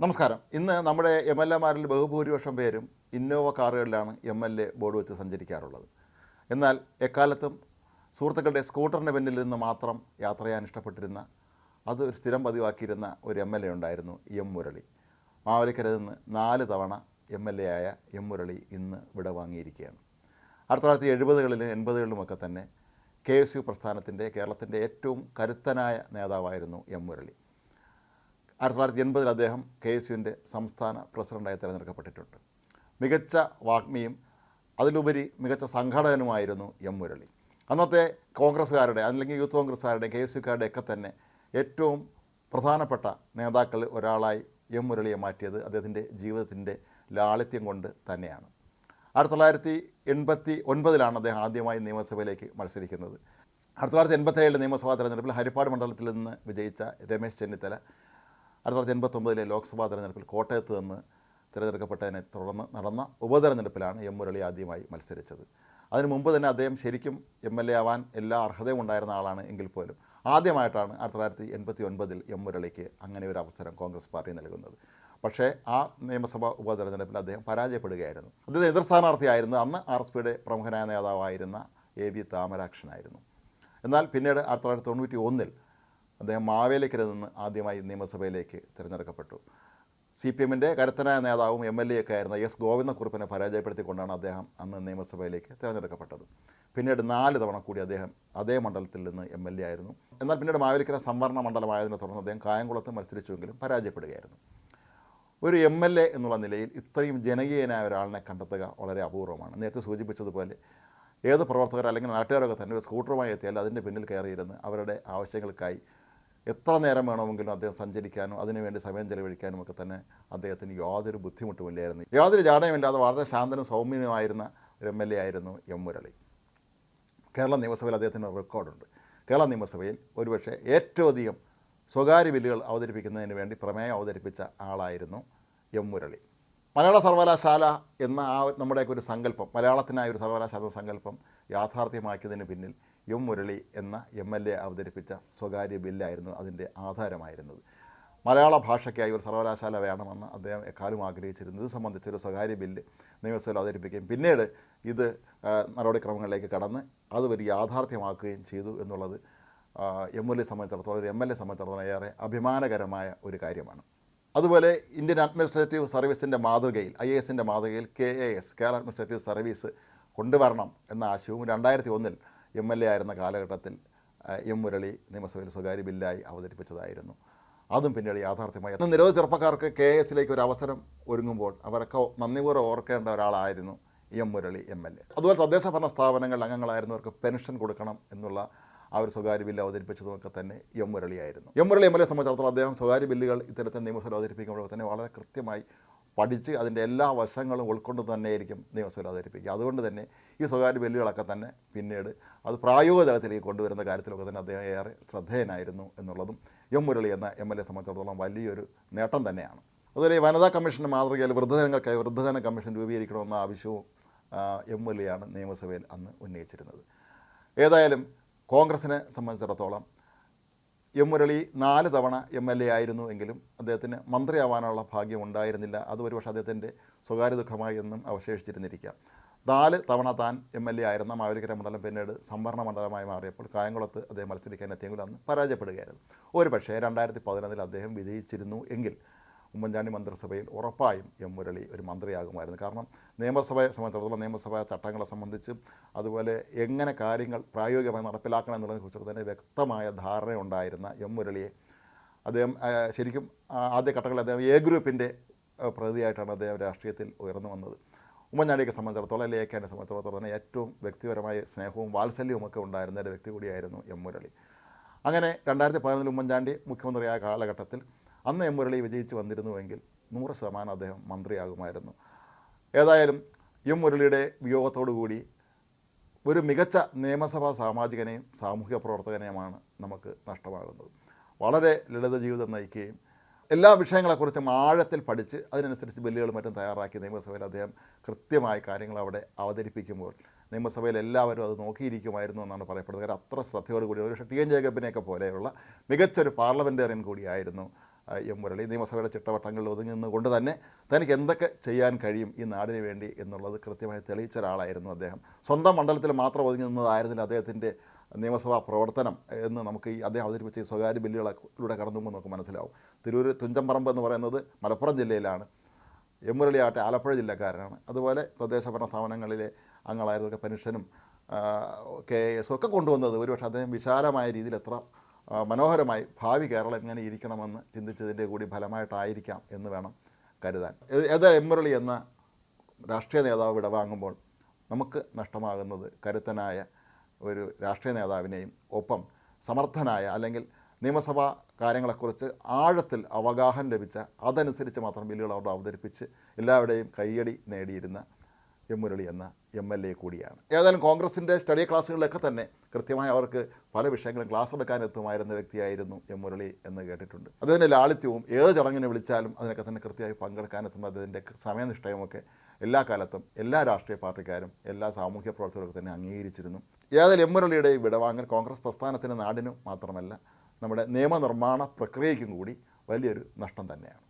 നമസ്കാരം. ഇന്ന് നമ്മുടെ എം എൽ എമാരിൽ ബഹുഭൂരിപക്ഷം പേരും ഇന്നോവ കാറുകളിലാണ് ബോർഡ് വെച്ച് സഞ്ചരിക്കാറുള്ളത്. എന്നാൽ എക്കാലത്തും സുഹൃത്തുക്കളുടെ സ്കൂട്ടറിൻ്റെ പിന്നിൽ നിന്ന് മാത്രം യാത്ര ചെയ്യാൻ ഇഷ്ടപ്പെട്ടിരുന്ന, അത് ഒരു സ്ഥിരം പതിവാക്കിയിരുന്ന ഒരു എം എൽ എ ഉണ്ടായിരുന്നു, എം മുരളി. മാവേലിക്കരയിൽ നിന്ന് 4 തവണ എം എൽ എ ആയ എം മുരളി ഇന്ന് വിട വാങ്ങിയിരിക്കുകയാണ്. 1970കളിലും 80കളിലുമൊക്കെ തന്നെ KSU പ്രസ്ഥാനത്തിൻ്റെ കേരളത്തിൻ്റെ ഏറ്റവും കരുത്തനായ നേതാവായിരുന്നു എം മുരളി. 1980 അദ്ദേഹം KSUവിൻ്റെ സംസ്ഥാന പ്രസിഡൻ്റായി തിരഞ്ഞെടുക്കപ്പെട്ടിട്ടുണ്ട്. മികച്ച വാഗ്മിയും അതിലുപരി മികച്ച സംഘാടകനുമായിരുന്നു എം മുരളി. അന്നത്തെ കോൺഗ്രസ്സുകാരുടെ, അല്ലെങ്കിൽ യൂത്ത് കോൺഗ്രസ്സുകാരുടെ, KSUക്കാരുടെ ഒക്കെ തന്നെ ഏറ്റവും പ്രധാനപ്പെട്ട നേതാക്കളിൽ ഒരാളായി എം മുരളിയെ മാറ്റിയത് അദ്ദേഹത്തിൻ്റെ ജീവിതത്തിൻ്റെ ലാളിത്യം കൊണ്ട് തന്നെയാണ്. 1989 അദ്ദേഹം ആദ്യമായി നിയമസഭയിലേക്ക് മത്സരിക്കുന്നത്. 1987 നിയമസഭാ തെരഞ്ഞെടുപ്പിൽ ഹരിപ്പാട് മണ്ഡലത്തിൽ നിന്ന് വിജയിച്ച രമേശ് ചെന്നിത്തല 1989 ലോക്സഭാ തെരഞ്ഞെടുപ്പിൽ കോട്ടയത്ത് നിന്ന് തിരഞ്ഞെടുക്കപ്പെട്ടതിനെ തുടർന്ന് നടന്ന ഉപതെരഞ്ഞെടുപ്പിലാണ് എം മുരളി ആദ്യമായി മത്സരിച്ചത്. അതിനു മുമ്പ് തന്നെ അദ്ദേഹം ശരിക്കും MLA ആവാൻ എല്ലാ അർഹതയും ഉണ്ടായിരുന്ന ആളാണ്. എങ്കിൽ പോലും ആദ്യമായിട്ടാണ് 1989 എം മുരളിക്ക് അങ്ങനെ ഒരു അവസരം കോൺഗ്രസ് പാർട്ടി നൽകുന്നത്. പക്ഷേ ആ നിയമസഭാ ഉപതെരഞ്ഞെടുപ്പിൽ അദ്ദേഹം പരാജയപ്പെടുകയായിരുന്നു. അദ്ദേഹം എതിർ സ്ഥാനാർത്ഥിയായിരുന്നു. അന്ന് RSPയുടെ പ്രമുഖനായ നേതാവായിരുന്ന AV താമരാക്ഷനായിരുന്നു. എന്നാൽ പിന്നീട് 1991 അദ്ദേഹം മാവേലിക്കരയിൽ നിന്ന് ആദ്യമായി നിയമസഭയിലേക്ക് തിരഞ്ഞെടുക്കപ്പെട്ടു. CPMൻ്റെ കരുത്തനായ നേതാവും MLA ഒക്കെ ആയിരുന്ന S ഗോവിന്ദക്കുറുപ്പിനെ പരാജയപ്പെടുത്തിക്കൊണ്ടാണ് അദ്ദേഹം അന്ന് നിയമസഭയിലേക്ക് തിരഞ്ഞെടുക്കപ്പെട്ടത്. പിന്നീട് 4 തവണ കൂടി അദ്ദേഹം അതേ മണ്ഡലത്തിൽ നിന്ന് MLA ആയിരുന്നു. എന്നാൽ പിന്നീട് മാവേലിക്കര സംവരണ മണ്ഡലമായതിനെ തുടർന്ന് അദ്ദേഹം കായംകുളത്ത് മത്സരിച്ചുവെങ്കിലും പരാജയപ്പെടുകയായിരുന്നു. ഒരു MLA എന്നുള്ള നിലയിൽ ഇത്രയും ജനകീയനായ ഒരാളിനെ കണ്ടെത്തുക വളരെ അപൂർവമാണ്. നേരത്തെ സൂചിപ്പിച്ചതുപോലെ ഏത് പ്രവർത്തകർ അല്ലെങ്കിൽ നാട്ടുകാരൊക്കെ തന്നെ ഒരു സ്കൂട്ടറുമായി എത്തിയാൽ അതിൻ്റെ പിന്നിൽ കയറിയിരുന്ന് അവരുടെ ആവശ്യങ്ങൾക്കായി എത്ര നേരം വേണമെങ്കിലും അദ്ദേഹം സഞ്ചരിക്കാനും അതിനുവേണ്ടി സമയം ചെലവഴിക്കാനും ഒക്കെ തന്നെ അദ്ദേഹത്തിന് യാതൊരു ബുദ്ധിമുട്ടുമില്ലായിരുന്നു. യാതൊരു ജാടയുമില്ലാതെ വളരെ ശാന്തനും സൗമ്യനുമായിരുന്ന ഒരു MLA ആയിരുന്നു എം മുരളി. കേരള നിയമസഭയിൽ അദ്ദേഹത്തിന് റെക്കോർഡുണ്ട്. കേരള നിയമസഭയിൽ ഒരുപക്ഷെ ഏറ്റവും അധികം സ്വകാര്യ ബില്ലുകൾ അവതരിപ്പിക്കുന്നതിന് വേണ്ടി പ്രമേയം അവതരിപ്പിച്ച ആളായിരുന്നു എം മുരളി. മലയാള സർവകലാശാല എന്ന നമ്മുടെയൊക്കെ ഒരു സങ്കല്പം, മലയാളത്തിനായ ഒരു സർവകലാശാല എന്ന സങ്കല്പം യാഥാർത്ഥ്യമാക്കിയതിന് പിന്നിൽ എം മുരളി എന്ന MLA അവതരിപ്പിച്ച സ്വകാര്യ ബില്ലായിരുന്നു അതിൻ്റെ ആധാരമായിരുന്നത്. മലയാള ഭാഷയ്ക്കായി ഒരു സർവകലാശാല വേണമെന്ന് അദ്ദേഹം എക്കാലം ആഗ്രഹിച്ചിരുന്നു. ഇത് സംബന്ധിച്ചൊരു സ്വകാര്യ ബില്ല് നിയമസഭയിൽ അവതരിപ്പിക്കുകയും പിന്നീട് ഇത് നടപടിക്രമങ്ങളിലേക്ക് കടന്ന് അത് ഒരു യാഥാർത്ഥ്യമാക്കുകയും ചെയ്തു എന്നുള്ളത് എം മുരളിയെ സംബന്ധിച്ചിടത്തോളം, ഒരു MLA സംബന്ധിച്ചിടത്തോളം ഏറെ അഭിമാനകരമായ ഒരു കാര്യമാണ്. അതുപോലെ ഇന്ത്യൻ അഡ്മിനിസ്ട്രേറ്റീവ് സർവീസിൻ്റെ മാതൃകയിൽ, IASൻ്റെ മാതൃകയിൽ KAS, കേരള അഡ്മിനിസ്ട്രേറ്റീവ് സർവീസ് കൊണ്ടുവരണം എന്ന ആശയവും 2001 MLA ആയിരുന്ന കാലഘട്ടത്തിൽ എം മുരളി നിയമസഭയിൽ സ്വകാര്യ ബില്ലായി അവതരിപ്പിച്ചതായിരുന്നു. അതും പിന്നീട് യാഥാർത്ഥ്യമായി. നിരവധി ചെറുപ്പക്കാർക്ക് KASലേക്ക് ഒരു അവസരം ഒരുങ്ങുമ്പോൾ അവരൊക്കെ നന്ദിപൂർവ്വം ഓർക്കേണ്ട ഒരാളായിരുന്നു എം മുരളി MLA. അതുപോലെ തദ്ദേശ ഭരണ സ്ഥാപനങ്ങളിൽ അംഗങ്ങളായിരുന്നവർക്ക് പെൻഷൻ കൊടുക്കണം എന്നുള്ള ആ ഒരു സ്വകാര്യ ബില്ല് അവതരിപ്പിച്ചതുമൊക്കെ തന്നെ എം മുരളിയായിരുന്നു. എം മുരളി MLA സംബന്ധിച്ചിടത്തോളം അദ്ദേഹം സ്വകാര്യ ബില്ലുകൾ ഇത്തരത്തിൽ നിയമസഭയിൽ അവതരിപ്പിക്കുമ്പോൾ തന്നെ വളരെ കൃത്യമായി പഠിച്ച് അതിൻ്റെ എല്ലാ വശങ്ങളും ഉൾക്കൊണ്ട് തന്നെയായിരിക്കും നിയമസഭയിൽ അവതരിപ്പിക്കുക. അതുകൊണ്ട് തന്നെ ഈ സ്വകാര്യ ബില്ലുകളൊക്കെ തന്നെ പിന്നീട് അത് പ്രായോഗിക തലത്തിലേക്ക് കൊണ്ടുവരുന്ന കാര്യത്തിലൊക്കെ തന്നെ അദ്ദേഹം ഏറെ ശ്രദ്ധേയനായിരുന്നു എന്നുള്ളതും എം മുരളി എന്ന MLA സംബന്ധിച്ചിടത്തോളം വലിയൊരു നേട്ടം തന്നെയാണ്. അതുപോലെ വനിതാ കമ്മീഷൻ്റെ മാതൃകയിൽ വൃദ്ധജനങ്ങൾക്കായി വൃദ്ധജന കമ്മീഷൻ രൂപീകരിക്കണമെന്ന ആവശ്യവും എം മുരളിയാണ് നിയമസഭയിൽ അന്ന് ഉന്നയിച്ചിരുന്നത്. ഏതായാലും കോൺഗ്രസിനെ സംബന്ധിച്ചിടത്തോളം എം മുരളി 4 തവണ MLA ആയിരുന്നു എങ്കിലും അദ്ദേഹത്തിന് മന്ത്രിയാവാനുള്ള ഭാഗ്യം ഉണ്ടായിരുന്നില്ല. അത് ഒരുപക്ഷെ അദ്ദേഹത്തിൻ്റെ സ്വകാര്യ ദുഃഖമായി എന്നും അവശേഷിച്ചിരുന്നിരിക്കാം. 4 തവണ താൻ MLA ആയിരുന്ന മാവേലിക്കര മണ്ഡലം പിന്നീട് സംവരണ മണ്ഡലമായി മാറിയപ്പോൾ കായംകുളത്ത് അദ്ദേഹം മത്സരിക്കാൻ എത്തിയെങ്കിലും അന്ന് പരാജയപ്പെടുകയായിരുന്നു. ഒരു പക്ഷേ 2011 അദ്ദേഹം വിജയിച്ചിരുന്നു എങ്കിൽ ഉമ്മൻചാണ്ടി മന്ത്രിസഭയിൽ ഉറപ്പായും എം മുരളി ഒരു മന്ത്രിയാകുമായിരുന്നു. കാരണം നിയമസഭയെ സംബന്ധിച്ചിടത്തോളം നിയമസഭാ ചട്ടങ്ങളെ സംബന്ധിച്ചും അതുപോലെ എങ്ങനെ കാര്യങ്ങൾ പ്രായോഗികമായി നടപ്പിലാക്കണം എന്നുള്ളതിനെക്കുറിച്ച് തന്നെ വ്യക്തമായ ധാരണയുണ്ടായിരുന്ന എം മുരളിയെ അദ്ദേഹം ശരിക്കും ആദ്യഘട്ടങ്ങളിൽ അദ്ദേഹം ഗ്രൂപ്പിൻ്റെ പ്രതിനിധിയായിട്ടാണ് അദ്ദേഹം രാഷ്ട്രീയത്തിൽ ഉയർന്നു വന്നത്. ഉമ്മൻചാണ്ടിയെ സംബന്ധിച്ചിടത്തോളം, AKനെ സംബന്ധിച്ചിടത്തോളം തന്നെ ഏറ്റവും വ്യക്തിപരമായ സ്നേഹവും വാത്സല്യവും ഒക്കെ ഉണ്ടായിരുന്ന ഒരു വ്യക്തി കൂടിയായിരുന്നു എം മുരളി. അങ്ങനെ 2011 ഉമ്മൻചാണ്ടി മുഖ്യമന്ത്രിയായ കാലഘട്ടത്തിൽ അന്ന് എം മുരളി വിജയിച്ച് വന്നിരുന്നുവെങ്കിൽ 100% അദ്ദേഹം മന്ത്രിയാകുമായിരുന്നു. ഏതായാലും എം മുരളിയുടെ വിയോഗത്തോടുകൂടി ഒരു മികച്ച നിയമസഭാ സാമാജികനെയും സാമൂഹിക പ്രവർത്തകനെയുമാണ് നമുക്ക് നഷ്ടമാകുന്നത്. വളരെ ലളിത ജീവിതം നയിക്കുകയും എല്ലാ വിഷയങ്ങളെക്കുറിച്ചും ആഴത്തിൽ പഠിച്ച് അതിനനുസരിച്ച് ബില്ലുകളും മറ്റും തയ്യാറാക്കി നിയമസഭയിൽ അദ്ദേഹം കൃത്യമായ കാര്യങ്ങൾ അവിടെ അവതരിപ്പിക്കുമ്പോൾ നിയമസഭയിൽ എല്ലാവരും അത് നോക്കിയിരിക്കുമായിരുന്നു എന്നാണ് പറയപ്പെടുന്നത്. അത്ര ശ്രദ്ധയോടുകൂടി ഒരു TN ജേക്കബിനെയൊക്കെ പോലെയുള്ള മികച്ചൊരു പാർലമെൻറ്റേറിയൻ കൂടിയായിരുന്നു എം മുരളി നിയമസഭയുടെ ചിട്ടവട്ടങ്ങളിൽ ഒതുങ്ങി നിന്നുകൊണ്ട് തന്നെ തനിക്ക് എന്തൊക്കെ ചെയ്യാൻ കഴിയും ഈ നാടിന് വേണ്ടി എന്നുള്ളത് കൃത്യമായി തെളിയിച്ച ഒരാളായിരുന്നു അദ്ദേഹം. സ്വന്തം മണ്ഡലത്തിൽ മാത്രം ഒതുങ്ങി നിന്നതായിരുന്നില്ല അദ്ദേഹത്തിൻ്റെ നിയമസഭാ പ്രവർത്തനം എന്ന് നമുക്ക് ഈ അദ്ദേഹം അവതരിപ്പിച്ച ഈ സ്വകാര്യ ബില്ലുകളിലൂടെ കടന്നുമ്പോൾ നമുക്ക് മനസ്സിലാവും. തിരൂർ തുഞ്ചംപറമ്പ് എന്ന് പറയുന്നത് മലപ്പുറം ജില്ലയിലാണ്. എം മുരളി ആകട്ടെ ആലപ്പുഴ ജില്ലക്കാരനാണ്. അതുപോലെ തദ്ദേശ ഭരണ സ്ഥാപനങ്ങളിലെ അംഗങ്ങളായിരുന്നൊക്കെ പെൻഷനും KS ഒക്കെ കൊണ്ടുവന്നത് ഒരുപക്ഷെ അദ്ദേഹം വിശാലമായ രീതിയിൽ എത്ര മനോഹരമായി ഭാവി കേരളം എങ്ങനെ ഇരിക്കണമെന്ന് ചിന്തിച്ചതിൻ്റെ കൂടി ഫലമായിട്ടായിരിക്കാം എന്ന് വേണം കരുതാൻ. ഏതായാലും എം മുരളി എന്ന രാഷ്ട്രീയ നേതാവ് വിടവാങ്ങുമ്പോൾ നമുക്ക് നഷ്ടമാകുന്നത് കരുത്തനായ ഒരു രാഷ്ട്രീയ നേതാവിനെയും ഒപ്പം സമർത്ഥനായ അല്ലെങ്കിൽ നിയമസഭാ കാര്യങ്ങളെക്കുറിച്ച് ആഴത്തിൽ അവഗാഹം ലഭിച്ച അതനുസരിച്ച് മാത്രം ബില്ലുകൾ അവർ അവതരിപ്പിച്ച് എല്ലാവരുടെയും കയ്യടി നേടിയിരുന്ന എം മുരളി എന്ന MLA കൂടിയാണ്. ഏതായാലും കോൺഗ്രസിൻ്റെ സ്റ്റഡി ക്ലാസ്സുകളിലൊക്കെ തന്നെ കൃത്യമായി അവർക്ക് പല വിഷയങ്ങളും ക്ലാസ് എടുക്കാൻ എത്തുമായിരുന്ന വ്യക്തിയായിരുന്നു എം മുരളി എന്ന് കേട്ടിട്ടുണ്ട്. അദ്ദേഹത്തിൻ്റെ ലാളിത്യവും ഏത് ചടങ്ങിനെ വിളിച്ചാലും അതിനൊക്കെ തന്നെ കൃത്യമായി പങ്കെടുക്കാനെത്തുന്ന അദ്ദേഹത്തിൻ്റെ സമയനിഷ്ഠയുമൊക്കെ എല്ലാ കാലത്തും എല്ലാ രാഷ്ട്രീയ പാർട്ടിക്കാരും എല്ലാ സാമൂഹ്യ പ്രവർത്തകർക്കും തന്നെ അംഗീകരിച്ചിരുന്നു. ഏതായാലും എം മുരളിയുടെ വിടവാങ്ങൽ കോൺഗ്രസ് പ്രസ്ഥാനത്തിന് നാടിനും മാത്രമല്ല നമ്മുടെ നിയമനിർമ്മാണ പ്രക്രിയയ്ക്കും കൂടി വലിയൊരു നഷ്ടം തന്നെയാണ്.